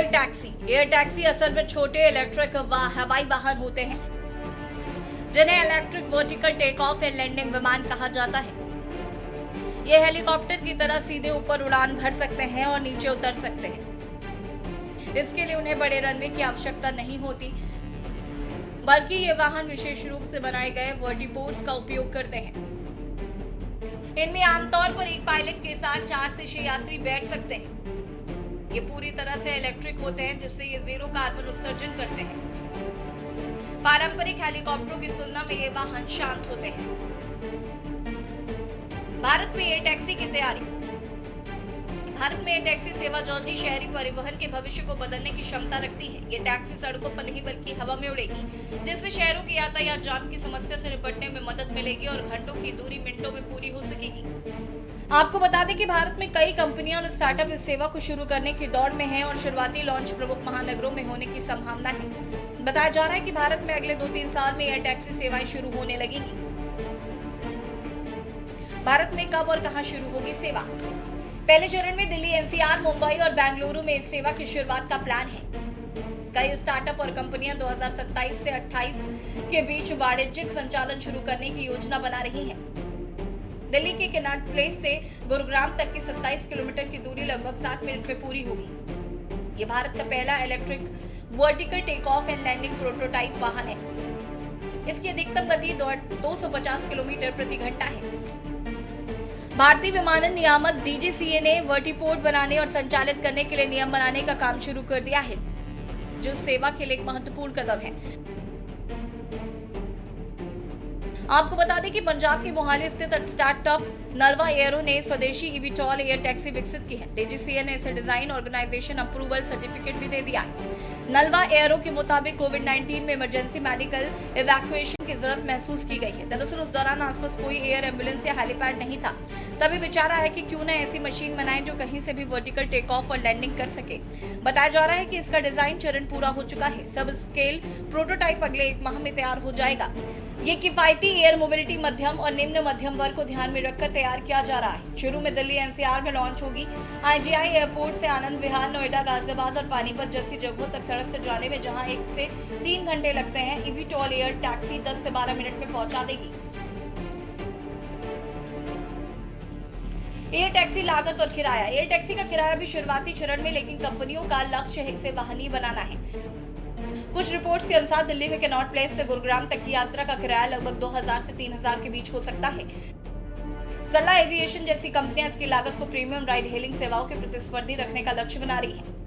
Air taxi असल में छोटे इलेक्ट्रिक हवाई वाहन होते हैं जिन्हें electric vertical take off and landing विमान कहा जाता है। ये हेलीकॉप्टर की तरह सीधे ऊपर उड़ान भर सकते हैं और नीचे उतर सकते हैं। इसके लिए उन्हें बड़े रनवे की आवश्यकता नहीं होती, बल्कि ये वाहन विशेष रूप से बनाए गए वर्टिपोर्ट्स का उपयोग करते हैं। इनमें आमतौर पर एक पायलट के साथ 4 से 6 यात्री बैठ सकते हैं। ये पूरी तरह से इलेक्ट्रिक होते हैं, जिससे ये जीरो कार्बन उत्सर्जन करते हैं। पारंपरिक हेलीकॉप्टरों की तुलना में ये वाहन शांत होते हैं। भारत में एयर टैक्सी की तैयारी। भारत में एयर टैक्सी सेवा जल्द ही शहरी परिवहन के भविष्य को बदलने की क्षमता रखती है। ये टैक्सी सड़कों पर नहीं बल्कि हवा में उड़ेगी, जिससे शहरों की यातायात जाम की समस्या से निपटने में मदद मिलेगी और घंटों की दूरी मिनटों में पूरी हो सकेगी। आपको बता दें कि भारत में कई कंपनियां और स्टार्टअप इस सेवा को शुरू करने की दौड़ में हैं और शुरुआती लॉन्च प्रमुख महानगरों में होने की संभावना है। बताया जा रहा है कि भारत में अगले 2-3 साल में एयर टैक्सी सेवाएं शुरू होने लगेंगी। भारत में कब और कहां शुरू होगी सेवा? पहले चरण में दिल्ली, एनसीआर, मुंबई और बेंगलुरु में इस सेवा की शुरुआत का प्लान है। कई स्टार्टअप और कंपनियां 2027 से 28 के बीच वाणिज्यिक संचालन शुरू करने की योजना बना रही हैं। दिल्ली के कनॉट प्लेस से गुरुग्राम तक की 27 किलोमीटर की दूरी लगभग 7 मिनट में पूरी होगी। ये भारत का पहला electric vertical take off and landing prototype वाहन है। इसकी अधिकतम गति 250 किलोमीटर प्रति घंटा है। भारतीय विमानन नियामक डीजीसीए ने वर्टिपोर्ट बनाने और संचालित करने के लिए नियम बनाने का काम शुरू कर दिया है, जो सेवा के लिए एक महत्वपूर्ण कदम है। आपको बता दें कि पंजाब के मोहाली स्थित स्टार्टअप नलवा एयरो ने स्वदेशी इविटॉल एयर टैक्सी विकसित की है। डीजीसीए ने इसे डिजाइन ऑर्गेनाइजेशन अप्रूवल सर्टिफिकेट भी दे दिया है। नलवा एयरो के मुताबिक कोविड-19 में इमरजेंसी मेडिकल इवैक्यूएशन की जरूरत महसूस की गई है। दरअसल उस दौरान आसपास कोई एयर एम्बुलेंस या हेलीपैड नहीं था। तभी विचार आया कि क्यों न ऐसी मशीन बनाएं जो कहीं से भी वर्टिकल टेक ऑफ और लैंडिंग कर सके। बताया जा रहा है कि इसका डिजाइन चरण पूरा हो चुका है। सब स्केल प्रोटोटाइप अगले 1 माह में तैयार हो जाएगा। ये किफायती एयर मोबिलिटी मध्यम और निम्न मध्यम वर्ग को ध्यान में रखकर तैयार किया जा रहा है। शुरू में दिल्ली एनसीआर में लॉन्च होगी। आईजीआई एयरपोर्ट से आनंद विहार, नोएडा, गाजियाबाद और पानीपत जैसी जगहों तक सड़क से जाने में जहां 1 से 3 घंटे लगते हैं, इविटॉल एयर टैक्सी 10 से 12 मिनट में पहुंचा देगी। एयर टैक्सी लागत और किराया। एयर टैक्सी का किराया भी शुरुआती चरण में, लेकिन कंपनियों का लक्ष्य है इसे वाहनीय बनाना है। कुछ रिपोर्ट्स के अनुसार दिल्ली में कनॉट प्लेस से गुरुग्राम तक की यात्रा का किराया लगभग 2000 से 3000 के बीच हो सकता है। सरला एविएशन जैसी कंपनियां इसकी लागत को प्रीमियम राइड हेलिंग सेवाओं के प्रतिस्पर्धी रखने का लक्ष्य बना रही है।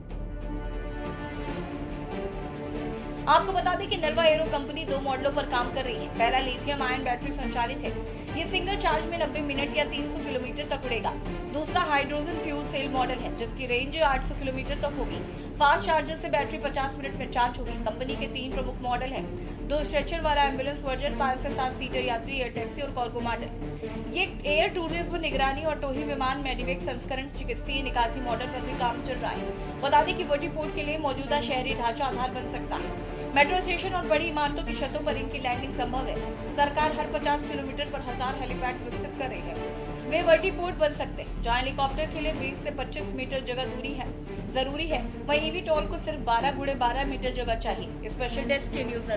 आपको बता दें कि नलवा एरो कंपनी 2 मॉडलों पर काम कर रही है। पहला लिथियम आयन बैटरी संचालित है। ये सिंगल चार्ज में 90 मिनट या 300 किलोमीटर तक उड़ेगा। दूसरा हाइड्रोजन फ्यूल सेल मॉडल है, जिसकी रेंज 800 किलोमीटर तक होगी। फास्ट चार्जर से बैटरी 50 मिनट में चार्ज होगी। कंपनी के 3 प्रमुख मॉडल हैं। 2 स्ट्रेचर वाला एम्बुलेंस वर्जन, 5 से 7 सीटर यात्री एयर टैक्सी और कार्गो मॉडल। ये एयर टूरिज्म, निगरानी और टोही विमान मेडिवेक संस्करण चिकित्सीय निकासी मॉडल पर भी काम चल रहा है। बता दें कि वर्टिपोर्ट के लिए मौजूदा शहरी ढांचा आधार बन सकता है। मेट्रो स्टेशन और बड़ी इमारतों की छतों पर इनकी लैंडिंग संभव है। सरकार हर 50 किलोमीटर पर 1000 हेलीपैड विकसित कर रही है। वे वर्टिपोर्ट बन सकते हैं, जहां हेलीकॉप्टर के लिए 20 से 25 मीटर जगह दूरी है जरूरी है। वहीं इविटॉल को सिर्फ 12 × 12 मीटर जगह चाहिए। स्पेशल डेस्क के न्यूज़।